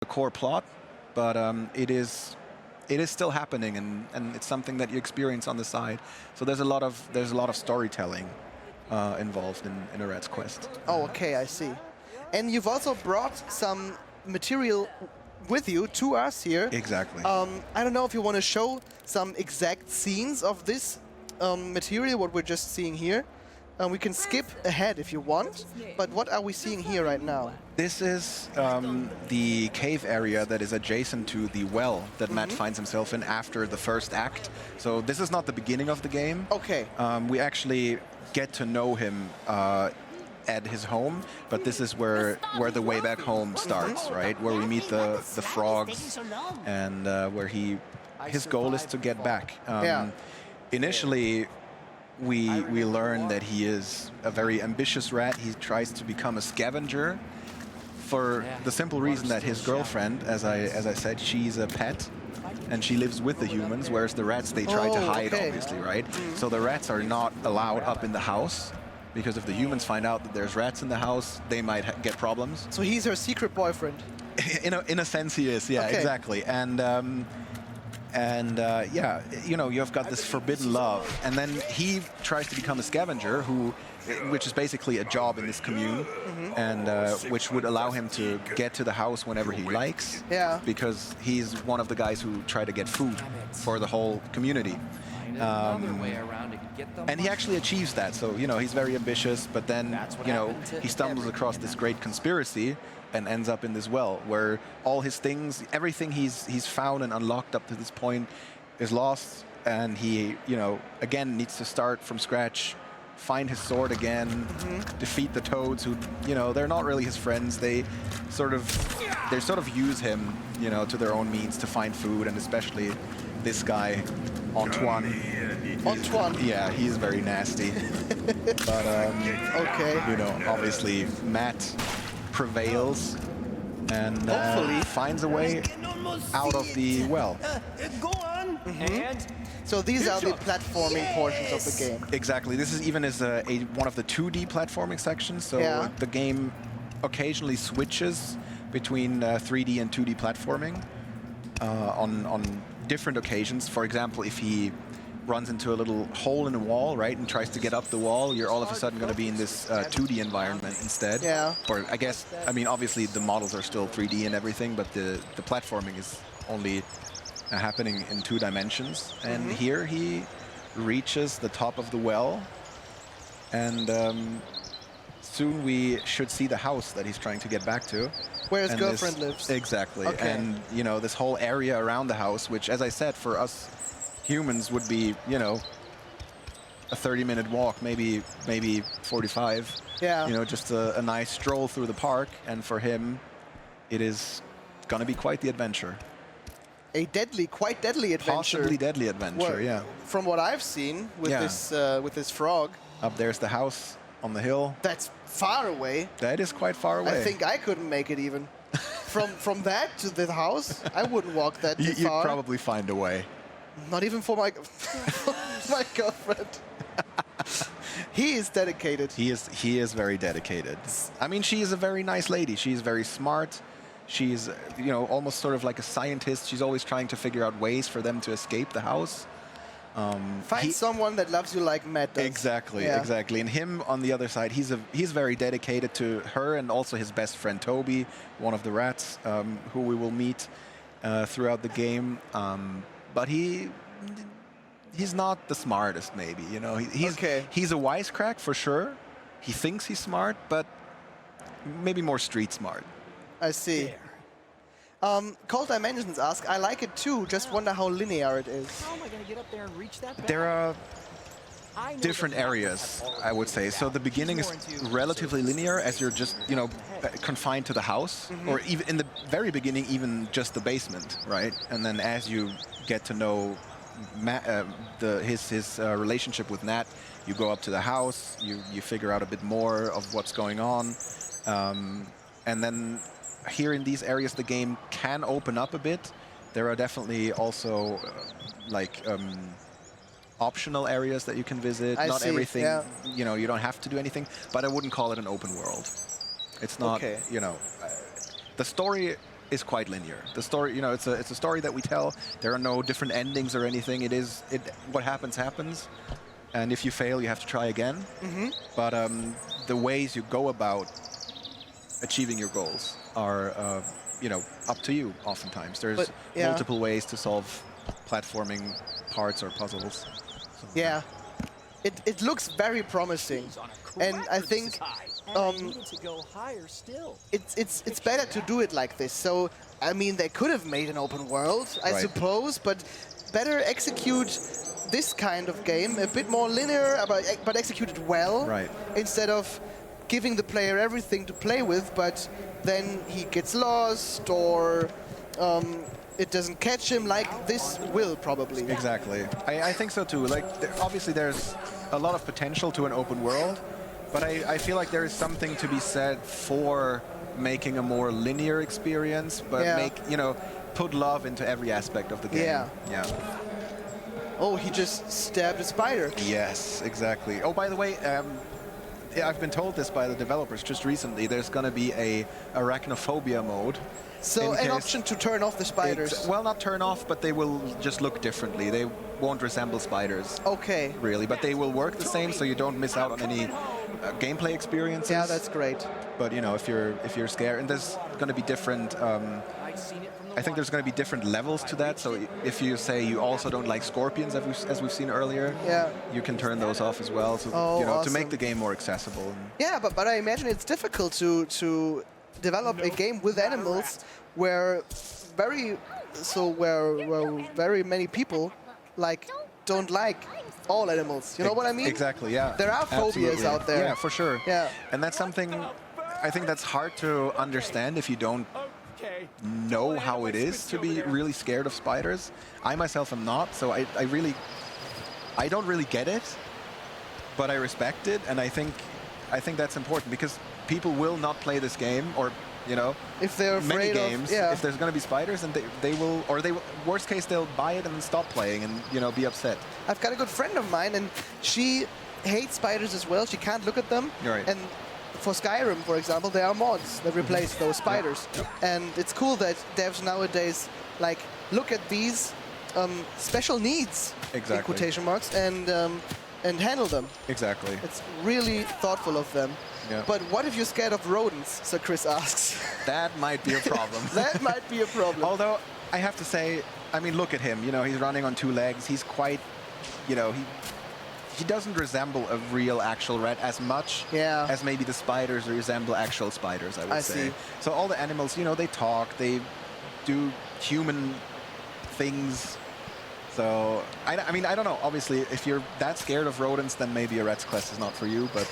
the core plot, but it is still happening, and it's something that you experience on the side. So there's a lot of storytelling involved in a Rat's quest. Oh, okay, I see. And you've also brought some material with you to us here. Exactly. I don't know if you want to show some exact scenes of this material, what we're just seeing here. We can skip ahead if you want, but what are we seeing here right now? This is the cave area that is adjacent to the well that Matt finds himself in after the first act. So this is not the beginning of the game. Okay. We actually get to know him at his home, but this is where the way back home starts, right? Where we meet the frogs, and where his goal is to get back. Initially, we learn that he is a very ambitious rat. He tries to become a scavenger for the simple reason that his girlfriend, as I said, she's a pet, and she lives with the humans, whereas the rats, they try to hide, obviously, right? So the rats are not allowed up in the house, because if the humans find out that there's rats in the house, they might get problems. So he's her secret boyfriend? In a sense, he is, yeah, exactly. And yeah, you know, you've got this forbidden love, and then he tries to become a scavenger, which is basically a job in this commune, and which would allow him to get to the house whenever he likes, because he's one of the guys who try to get food for the whole community. And he actually achieves that, so, you know, he's very ambitious, but then, you know, he stumbles across this great conspiracy and ends up in this well, where all his things, everything he's found and unlocked up to this point is lost, and he, you know, again needs to start from scratch, find his sword again, defeat the toads who, you know, they're not really his friends. They sort of use him, you know, to their own means to find food, and especially this guy, Antoine. Yeah, he's very nasty. But, you know, obviously Matt prevails and finds a way out of the well. So these are the platforming portions of the game. Exactly. This is even as one of the 2D platforming sections. So the game occasionally switches between 3D and 2D platforming on different occasions. For example, if he runs into a little hole in a wall, right, and tries to get up the wall, you're all of a sudden going to be in this 2D environment instead. Or I guess, I mean, obviously the models are still 3D and everything, but the platforming is only happening in 2 dimensions. And here he reaches the top of the well, and soon we should see the house that he's trying to get back to. Where his girlfriend lives. Exactly. And, you know, this whole area around the house, which, as I said, for us humans would be, you know, a 30-minute walk, maybe 45. You know, just a nice stroll through the park, and for him, it is gonna be quite the adventure. A quite deadly adventure. Possibly deadly adventure, yeah. From what I've seen with this frog. Up there's the house on the hill. That's far away. That is quite far away. I think I couldn't make it even. from that to the house, I wouldn't walk that far. You'd probably find a way. Not even for my my girlfriend. He is dedicated. He is very dedicated. I mean, she is a very nice lady. She's very smart. She's, you know, almost sort of like a scientist. She's always trying to figure out ways for them to escape the house. Find someone that loves you like Matt does. Exactly, exactly. And him on the other side, he's very dedicated to her, and also his best friend Toby, one of the rats, who we will meet throughout the game. But he's not the smartest, maybe, you know. He's a wisecrack for sure. He thinks he's smart, but maybe more street smart. I see. Cold Dimensions ask, I like it too, just wonder how linear it is. How am I going to get up there and reach that? There are different areas, I would say. So the beginning is relatively linear, as you're just, you know, confined to the house, or even in the very beginning, even just the basement, right? And then as you get to know his relationship with Nat, you go up to the house, you figure out a bit more of what's going on, and then here in these areas the game can open up a bit. There are definitely also like optional areas that you can visit. Not everything, you know, you don't have to do anything, but I wouldn't call it an open world. It's not, you know, the story is quite linear. The story, you know, it's a story that we tell. There are no different endings or anything. What happens happens, and if you fail, you have to try again. But the ways you go about achieving your goals are, you know, up to you. Oftentimes, there's multiple ways to solve platforming parts or puzzles. So. Yeah, it looks very promising, and I think it's better to do it like this. So I mean, they could have made an open world, I suppose, but better execute this kind of game a bit more linear, but execute it well, instead of giving the player everything to play with, but then he gets lost or it doesn't catch him like this will probably. Exactly. I think so too. Like, obviously there's a lot of potential to an open world, but I feel like there is something to be said for making a more linear experience, but put love into every aspect of the game. Yeah. Oh, he just stabbed a spider. Yes, exactly. Oh, by the way, I've been told this by the developers just recently. There's going to be a arachnophobia mode. So an option to turn off the spiders. Well, not turn off, but they will just look differently. They won't resemble spiders. Okay. Really, but they will work the same, so you don't miss out on any gameplay experiences. Yeah, that's great. But you know, if you're scared, and there's going to be different. I think there's going to be different levels to that. So if you say you also don't like scorpions, as we've seen earlier, you can turn those off as well. So to make the game more accessible. Yeah, but I imagine it's difficult to develop a game with animals where very many people don't like all animals. You know what I mean? Exactly. Yeah. There are phobias out there. Yeah, for sure. Yeah. And that's something I think that's hard to understand if you don't know how it is to be really scared of spiders. I myself am not, so I don't really get it, but I respect it, and I think that's important because people will not play this game, or you know, if they're afraid many games, if there's going to be spiders, and they will, worst case they'll buy it and then stop playing and be upset. I've got a good friend of mine, and she hates spiders as well. She can't look at them. Right. And for Skyrim, for example, there are mods that replace those spiders. And it's cool that devs nowadays look at these special needs, in quotation marks, and handle them. Exactly. It's really thoughtful of them. Yeah. But what if you're scared of rodents, Sir Chris asks. That might be a problem. That might be a problem. Although, I have to say, I mean, look at him. You know, he's running on 2 legs. He's quite, you know, he doesn't resemble a real actual rat as much as maybe the spiders resemble actual spiders, I would say. See. So all the animals, you know, they talk, they do human things. So, I mean, I don't know. Obviously, if you're that scared of rodents, then maybe a Rat's Quest is not for you, but...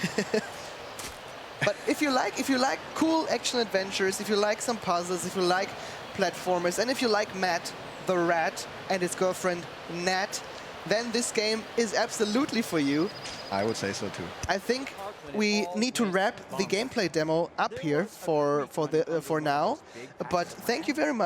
But if you like cool action adventures, if you like some puzzles, if you like platformers, and if you like Matt the rat and his girlfriend Nat, then this game is absolutely for you. I would say so too. I think we need to wrap the gameplay demo up here for now. But thank you very much.